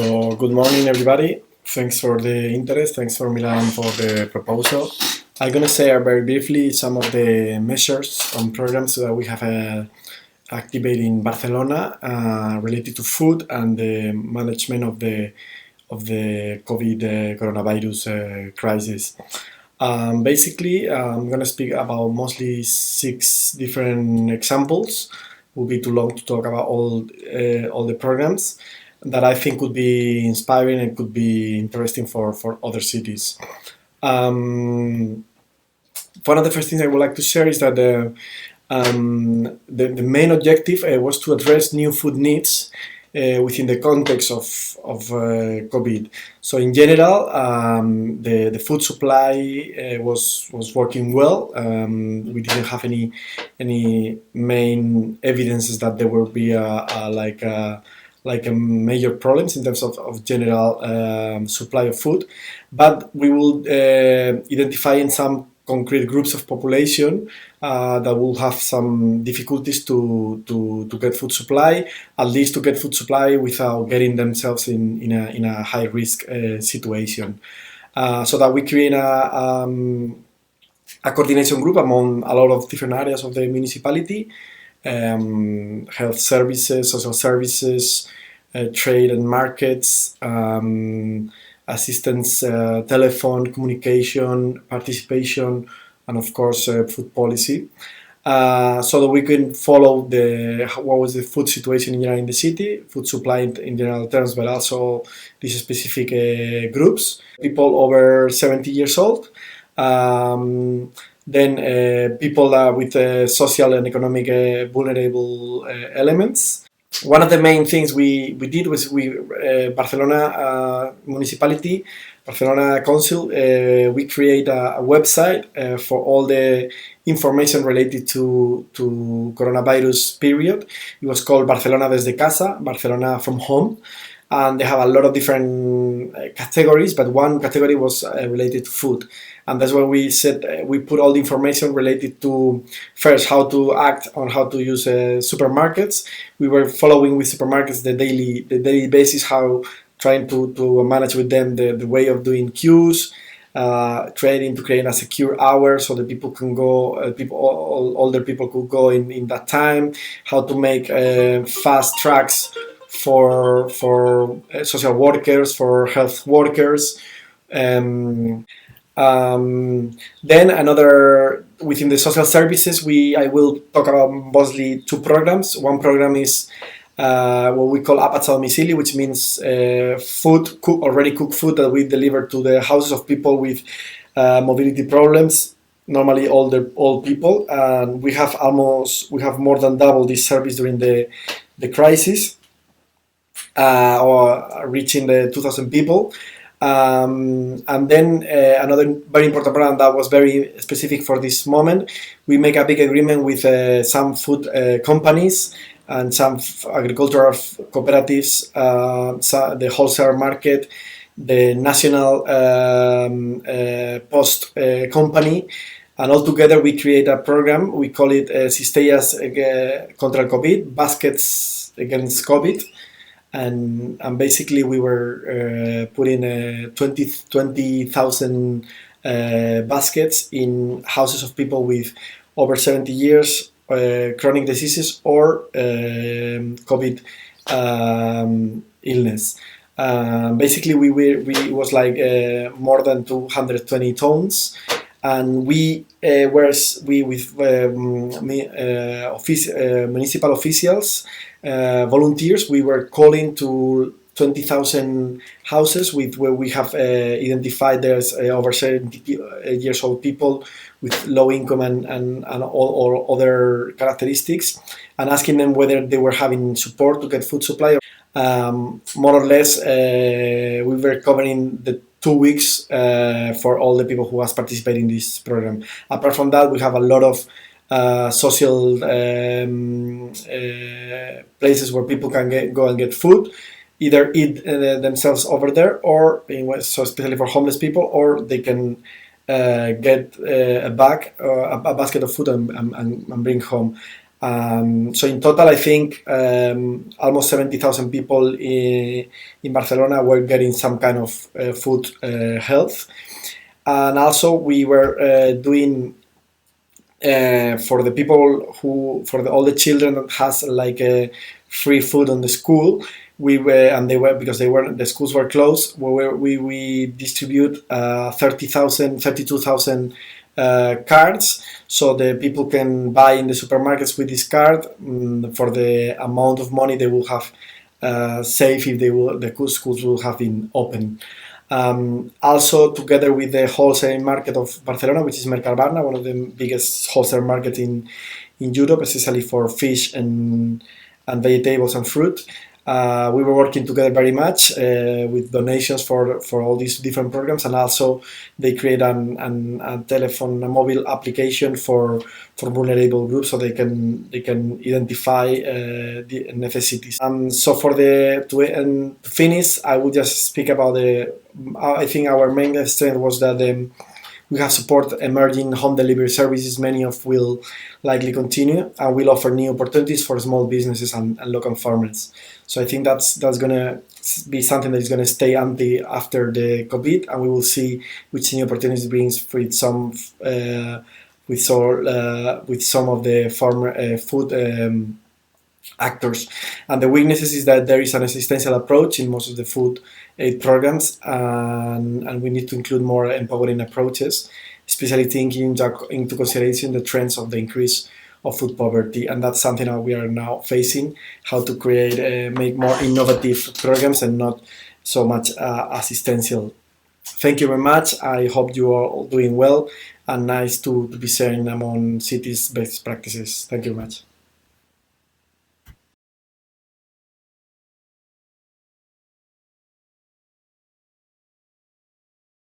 So good morning, everybody. Thanks for the interest. Thanks for Milan for the proposal. I'm gonna share very briefly some of the measures and programs that we have activated in Barcelona related to food and the management of the COVID coronavirus crisis. Basically, I'm gonna speak about mostly 6 different examples. It will be too long to talk about all the programs that I think could be inspiring and could be interesting for other cities. One of the first things I would like to share is that the main objective was to address new food needs within the context of COVID. So in general, the food supply was working well. We didn't have any main evidences that there will be a major problems in terms of general supply of food, but we will identify in some concrete groups of population that will have some difficulties to get food supply, at least to get food supply without getting themselves in a high risk situation. So that we create a coordination group among a lot of different areas of the municipality. Health services, social services, trade and markets, assistance, telephone, communication, participation, and of course food policy, so that we can follow what was the food situation in the city, food supply in general terms, but also these specific groups, people over 70 years old. Then people with social and economic vulnerable elements. One of the main things we did was Barcelona municipality, Barcelona Council, we create a website for all the information related to coronavirus period. It was called Barcelona desde casa, Barcelona from home. And they have a lot of different categories, but one category was related to food. And that's where we said we put all the information related to, first, how to act on how to use supermarkets. We were following with supermarkets the daily basis, how trying to manage with them the way of doing queues, trying to create a secure hour so that people can go, older people could go in that time, how to make fast tracks for social workers, for health workers. Then another, within the social services, I will talk about mostly 2 programs. One program is what we call àpats a domicili, which means already cooked food that we deliver to the houses of people with mobility problems, normally old people. And we have more than double this service during the crisis, or reaching the 2,000 people. And then another very important program that was very specific for this moment, we make a big agreement with some food companies and some agricultural cooperatives, the wholesale market, the national post company, and all together we create a program. We call it Cistelles contra el COVID, baskets against COVID. And basically we were putting 20,000 baskets in houses of people with over 70 years, chronic diseases, or COVID illness. Basically it was like more than 220 tons, and we with municipal officials, volunteers, we were calling to 20,000 houses where we have identified there's over 70 years old people with low income and all other characteristics, and asking them whether they were having support to get food supply. More or less, we were covering the 2 weeks for all the people who was participating in this program. Apart from that, we have a lot of social places where people can go and get food, either eat themselves over there, or so especially for homeless people, or they can get a basket of food and bring home. So in total, I think almost 70,000 people in Barcelona were getting some kind of food health. And also we were doing for the people who, for all the children that has like free food on the school. We were, and they were, because the schools were closed. We distribute 32,000 cards, so the people can buy in the supermarkets with this card for the amount of money they will have saved if the schools will have been open. Also, together with the wholesale market of Barcelona, which is Mercabarna, one of the biggest wholesale markets in Europe, especially for fish and vegetables and fruit. We were working together very much with donations for all these different programs, and also they create a mobile application for vulnerable groups, so they can identify the necessities. So to finish, I will just speak about I think our main strength was that we have support emerging home delivery services, many of will likely continue, and will offer new opportunities for small businesses and local farmers. So I think that's going to be something that is going to stay after the COVID, and we will see which new opportunities brings with some with some of the farmer food actors. And the weaknesses is that there is an existential approach in most of the food aid programs, and we need to include more empowering approaches, especially taking into consideration the trends of the increase of food poverty. And that's something that we are now facing, how to make more innovative programs and not so much assistential. Thank you very much. I hope you are all doing well, and nice to be sharing among cities best practices. Thank you very much.